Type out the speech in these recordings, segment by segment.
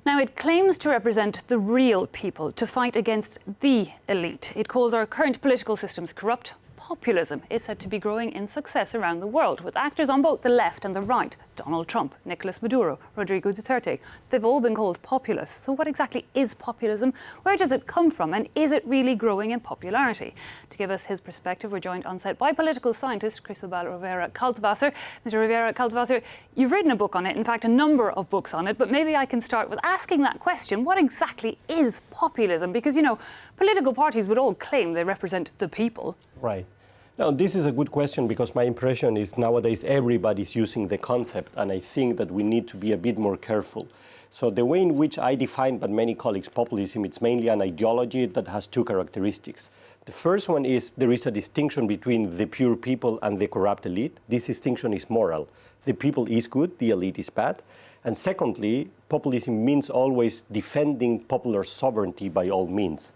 Now, it claims to represent the real people, to fight against the elite. It calls our current political systems corrupt. Populism is said to be growing in success around the world, with actors on both the left and the right. Donald Trump, Nicolas Maduro, Rodrigo Duterte. They've all been called populists. So what exactly is populism? Where does it come from? And is it really growing in popularity? To give us his perspective, we're joined on set by political scientist Cristobal Rovira Kaltwasser. Mr. Rovira Kaltwasser, you've written a book on it, in fact, a number of books on it, but maybe I can start with asking that question. What exactly is populism? Because, you know, political parties would all claim they represent the people. Right. Now, this is a good question because my impression is nowadays everybody's using the concept, and I think that we need to be a bit more careful. So the way in which I define, but many colleagues, populism, it's mainly an ideology that has two characteristics. The first one is there is a distinction between the pure people and the corrupt elite. This distinction is moral. The people is good, the elite is bad. And secondly, populism means always defending popular sovereignty by all means.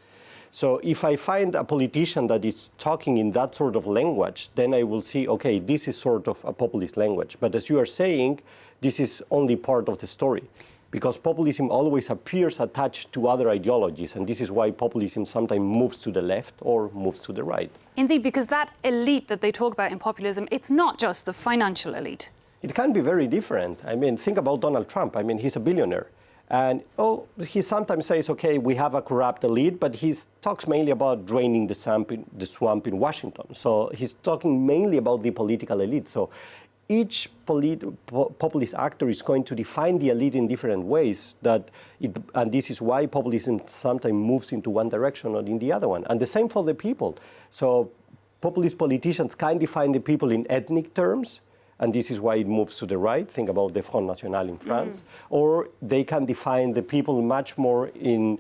So if I find a politician that is talking in that sort of language, then I will see, okay, this is sort of a populist language. But as you are saying, this is only part of the story, because populism always appears attached to other ideologies, and this is why populism sometimes moves to the left or moves to the right. Indeed, because that elite that they talk about in populism, it's not just the financial elite. It can be very different. I mean, think about Donald Trump. I mean, he's a billionaire. And he sometimes says, okay, we have a corrupt elite, but he talks mainly about draining the swamp in Washington. So he's talking mainly about the political elite. So each populist actor is going to define the elite in different ways, and this is why populism sometimes moves into one direction or in the other one. And the same for the people. So populist politicians can define the people in ethnic terms, and this is why it moves to the right. Think about the Front National in France. Or they can define the people much more in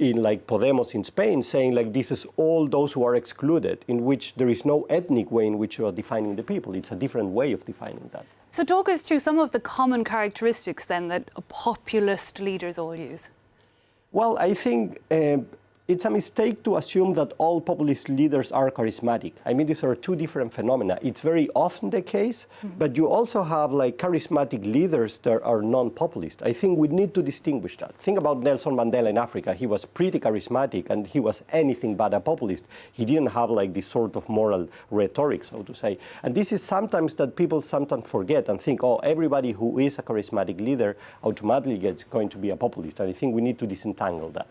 like Podemos in Spain, saying like this is all those who are excluded, in which there is no ethnic way in which you are defining the people. It's a different way of defining that. So talk us through some of the common characteristics then that populist leaders all use. Well, I think it's a mistake to assume that all populist leaders are charismatic. I mean, these are two different phenomena. It's very often the case, but you also have like charismatic leaders that are non-populist. I think we need to distinguish that. Think about Nelson Mandela in Africa. He was pretty charismatic, and he was anything but a populist. He didn't have like this sort of moral rhetoric, so to say. And this is sometimes that people sometimes forget and think, oh, everybody who is a charismatic leader automatically gets going to be a populist. And I think we need to disentangle that.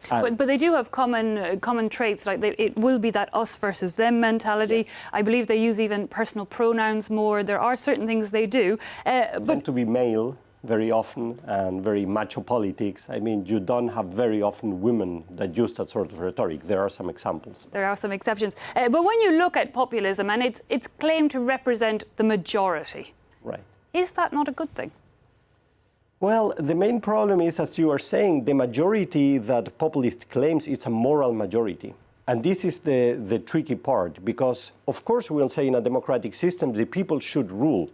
But they do have common traits, like it will be that us versus them mentality. Yes. I believe they use even personal pronouns more. There are certain things they do. But to be male very often and very macho politics. I mean, you don't have very often women that use that sort of rhetoric. There are some examples. There are some exceptions. But when you look at populism and it's claimed to represent the majority, right? Is that not a good thing? Well, the main problem is, as you are saying, the majority that populist claims is a moral majority. And this is the tricky part, because, of course, we'll say in a democratic system, the people should rule.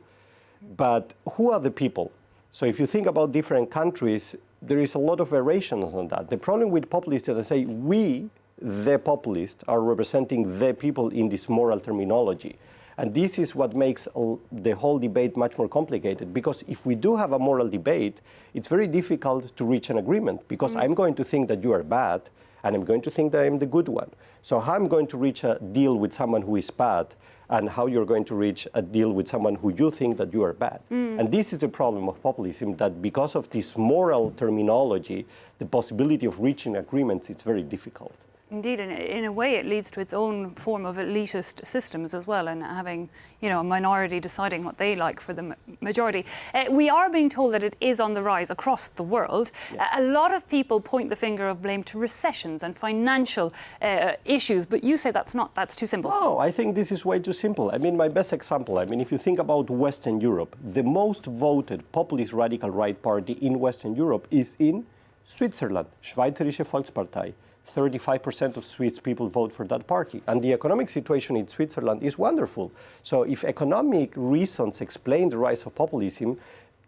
But who are the people? So if you think about different countries, there is a lot of variations on that. The problem with populists is that they say, we, the populists, are representing the people in this moral terminology. And this is what makes the whole debate much more complicated, because if we do have a moral debate, it's very difficult to reach an agreement, because I'm going to think that you are bad, and I'm going to think that I'm the good one. So how I'm going to reach a deal with someone who is bad, and how you're going to reach a deal with someone who you think that you are bad. And this is the problem of populism, that because of this moral terminology, the possibility of reaching agreements is very difficult. Indeed, and in a way it leads to its own form of elitist systems as well, and having, you know, a minority deciding what they like for the majority. We are being told that it is on the rise across the world. Yes. A lot of people point the finger of blame to recessions and financial issues, but you say that's too simple. No, I think this is way too simple. I mean, my best example, I mean, if you think about Western Europe, the most voted populist radical right party in Western Europe is in Switzerland, Schweizerische Volkspartei. 35% of Swiss people vote for that party. And the economic situation in Switzerland is wonderful. So if economic reasons explain the rise of populism,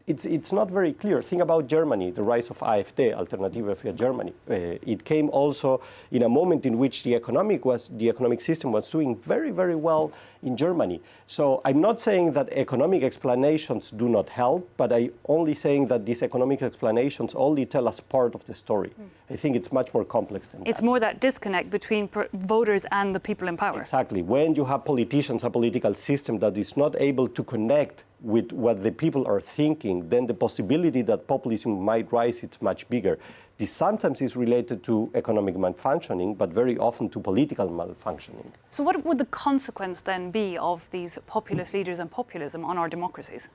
it's not very clear. Think about Germany, the rise of AfD, Alternative für Germany. It came also in a moment in which the economic system was doing very, very well in Germany. So I'm not saying that economic explanations do not help, but I'm only saying that these economic explanations only tell us part of the story. I think it's much more complex than that. It's more that disconnect between voters and the people in power. Exactly. When you have politicians, a political system that is not able to connect with what the people are thinking, then the possibility that populism might rise is much bigger. This sometimes is related to economic malfunctioning, but very often to political malfunctioning. So what would the consequence then be of these populist leaders and populism on our democracies?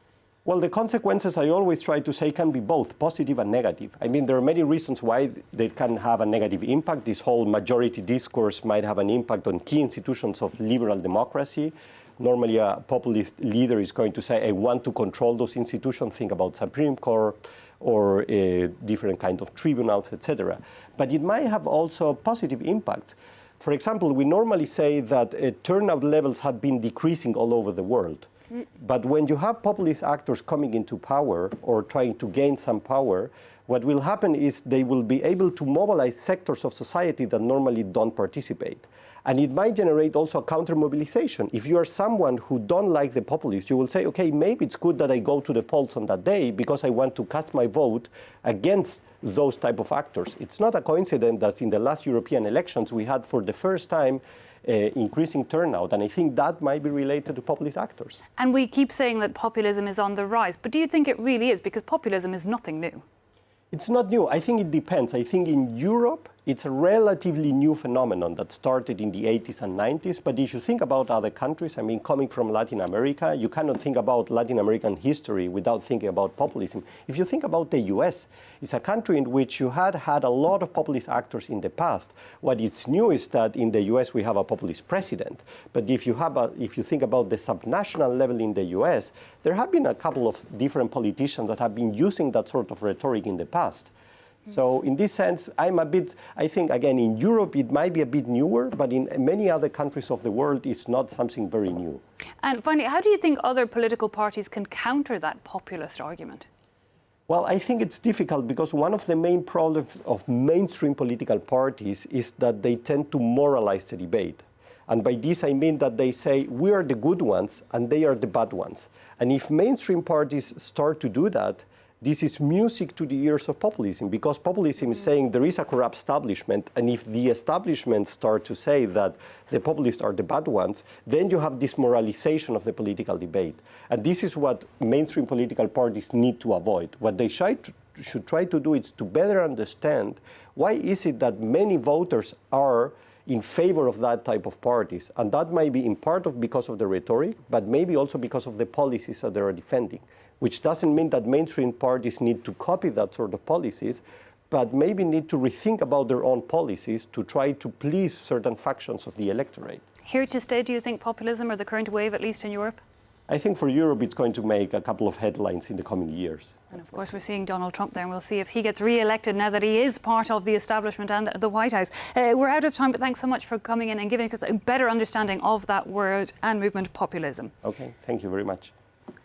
Well, the consequences, I always try to say, can be both positive and negative. I mean, there are many reasons why they can have a negative impact. This whole majority discourse might have an impact on key institutions of liberal democracy. Normally, a populist leader is going to say, I want to control those institutions. Think about Supreme Court or different kinds of tribunals, etc. But it might have also positive impacts. For example, we normally say that turnout levels have been decreasing all over the world. But when you have populist actors coming into power or trying to gain some power, what will happen is they will be able to mobilize sectors of society that normally don't participate. And it might generate also a counter-mobilization. If you are someone who don't like the populists, you will say, okay, maybe it's good that I go to the polls on that day because I want to cast my vote against those type of actors. It's not a coincidence that in the last European elections, we had for the first time increasing turnout, and I think that might be related to populist actors. And we keep saying that populism is on the rise, but do you think it really is? Because populism is nothing new. It's not new. I think it depends. I think in Europe, it's a relatively new phenomenon that started in the 80s and 90s. But if you think about other countries, I mean, coming from Latin America, you cannot think about Latin American history without thinking about populism. If you think about the US, it's a country in which you had a lot of populist actors in the past. What is new is that in the US, we have a populist president. But if you think about the subnational level in the US, there have been a couple of different politicians that have been using that sort of rhetoric in the past. So in this sense, I think, again, in Europe, it might be a bit newer, but in many other countries of the world, it's not something very new. And finally, how do you think other political parties can counter that populist argument? Well, I think it's difficult because one of the main problems of mainstream political parties is that they tend to moralize the debate. And by this, I mean that they say, we are the good ones and they are the bad ones. And if mainstream parties start to do that, this is music to the ears of populism, because populism is saying there is a corrupt establishment, and if the establishment start to say that the populists are the bad ones, then you have this moralization of the political debate. And this is what mainstream political parties need to avoid. What they should try to do is to better understand why is it that many voters are in favor of that type of parties. And that might be in part because of the rhetoric, but maybe also because of the policies that they are defending, which doesn't mean that mainstream parties need to copy that sort of policies, but maybe need to rethink about their own policies to try to please certain factions of the electorate. Here to stay, do you think populism, or the current wave, at least in Europe? I think for Europe, it's going to make a couple of headlines in the coming years. And of course, we're seeing Donald Trump there, and we'll see if he gets re-elected now that he is part of the establishment and the White House. We're out of time, but thanks so much for coming in and giving us a better understanding of that word and movement, populism. Okay, thank you very much.